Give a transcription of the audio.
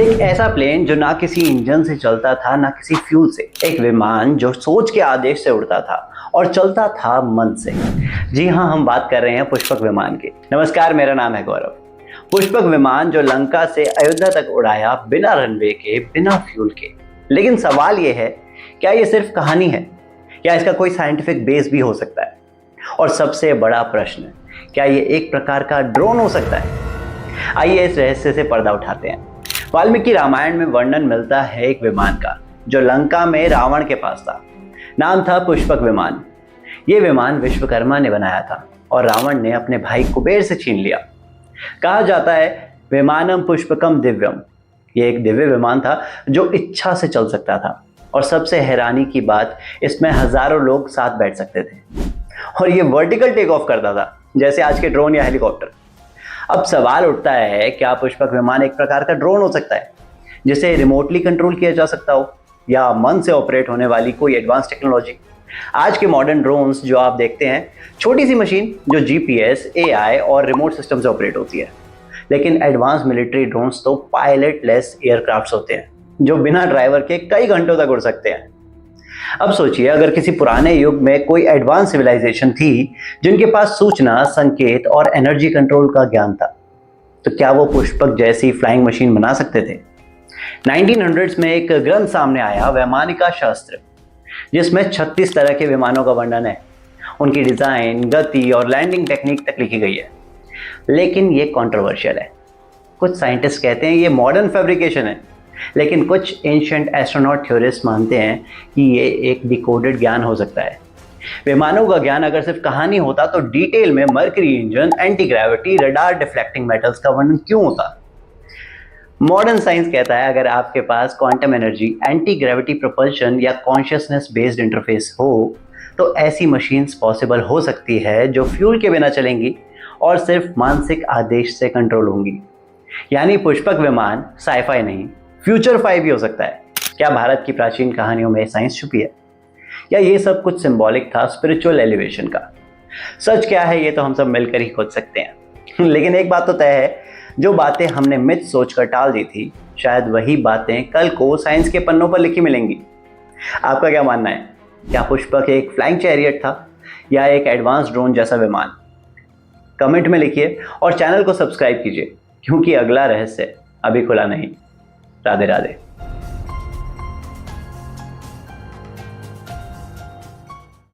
एक ऐसा प्लेन जो ना किसी इंजन से चलता था ना किसी फ्यूल से। एक विमान जो सोच के आदेश से उड़ता था और चलता था मन से। जी हाँ, हम बात कर रहे हैं पुष्पक विमान की। नमस्कार, मेरा नाम है गौरव। पुष्पक विमान जो लंका से अयोध्या तक उड़ाया बिना रनवे के, बिना फ्यूल के। लेकिन सवाल ये है, क्या ये सिर्फ कहानी है या इसका कोई साइंटिफिक बेस भी हो सकता है? और सबसे बड़ा प्रश्न, क्या ये एक प्रकार का ड्रोन हो सकता है? आइए इस रहस्य से पर्दा उठाते हैं। वाल्मीकि रामायण में वर्णन मिलता है एक विमान का जो लंका में रावण के पास था। नाम था पुष्पक विमान। ये विमान विश्वकर्मा ने बनाया था और रावण ने अपने भाई कुबेर से छीन लिया। कहा जाता है विमानम पुष्पकम दिव्यम। ये एक दिव्य विमान था जो इच्छा से चल सकता था और सबसे हैरानी की बात, इसमें हजारों लोग साथ बैठ सकते थे और ये वर्टिकल टेक ऑफ करता था जैसे आज के ड्रोन या हेलीकॉप्टर। अब सवाल उठता है, क्या पुष्पक विमान एक प्रकार का ड्रोन हो सकता है जिसे रिमोटली कंट्रोल किया जा सकता हो, या मन से ऑपरेट होने वाली कोई एडवांस टेक्नोलॉजी? आज के मॉडर्न ड्रोन्स जो आप देखते हैं, छोटी सी मशीन जो जीपीएस, एआई और रिमोट सिस्टम से ऑपरेट होती है। लेकिन एडवांस मिलिट्री ड्रोन्स तो पायलट लेस एयरक्राफ्ट होते हैं जो बिना ड्राइवर के कई घंटों तक उड़ सकते हैं। अब सोचिए, अगर किसी पुराने युग में कोई एडवांस सिविलाइजेशन थी जिनके पास सूचना, संकेत और एनर्जी कंट्रोल का ज्ञान था, तो क्या वो पुष्पक जैसी फ्लाइंग मशीन बना सकते थे? 1900s में एक ग्रंथ सामने आया, वैमानिका शास्त्र, जिसमें 36 तरह के विमानों का वर्णन है। उनकी डिजाइन, गति और लैंडिंग टेक्निक तक लिखी गई है। लेकिन ये कंट्रोवर्शियल है। कुछ साइंटिस्ट कहते हैं ये मॉडर्न फैब्रिकेशन है, लेकिन कुछ एंशिएंट एस्ट्रोनॉट थ्योरिस्ट मानते हैं कि ये एक डिकोडेड ज्ञान हो सकता है। विमानों का ज्ञान अगर सिर्फ कहानी होता तो डिटेल में mercury engine, anti gravity, radar, deflecting metals का वर्णन क्यों होता? मॉडर्न साइंस कहता है अगर आपके पास quantum energy, anti gravity propulsion या कॉन्शियसनेस बेस्ड इंटरफेस हो तो ऐसी मशीन्स पॉसिबल हो सकती है जो फ्यूल के बिना चलेंगी और सिर्फ मानसिक आदेश से कंट्रोल होंगी। यानी पुष्पक विमान साइफाई नहीं, फ्यूचर फाई भी हो सकता है। क्या भारत की प्राचीन कहानियों में साइंस छुपी है, या ये सब कुछ सिंबॉलिक था स्पिरिचुअल एलिवेशन का? सच क्या है ये तो हम सब मिलकर ही खोज सकते हैं। लेकिन एक बात तो तय है, जो बातें हमने मिथ सोचकर टाल दी थी, शायद वही बातें कल को साइंस के पन्नों पर लिखी मिलेंगी। आपका क्या मानना है? क्या पुष्पक एक फ्लाइंग चैरियट था या एक एडवांस ड्रोन जैसा विमान? कमेंट में लिखिए और चैनल को सब्सक्राइब कीजिए, क्योंकि अगला रहस्य अभी खुला नहीं। राधे राधे।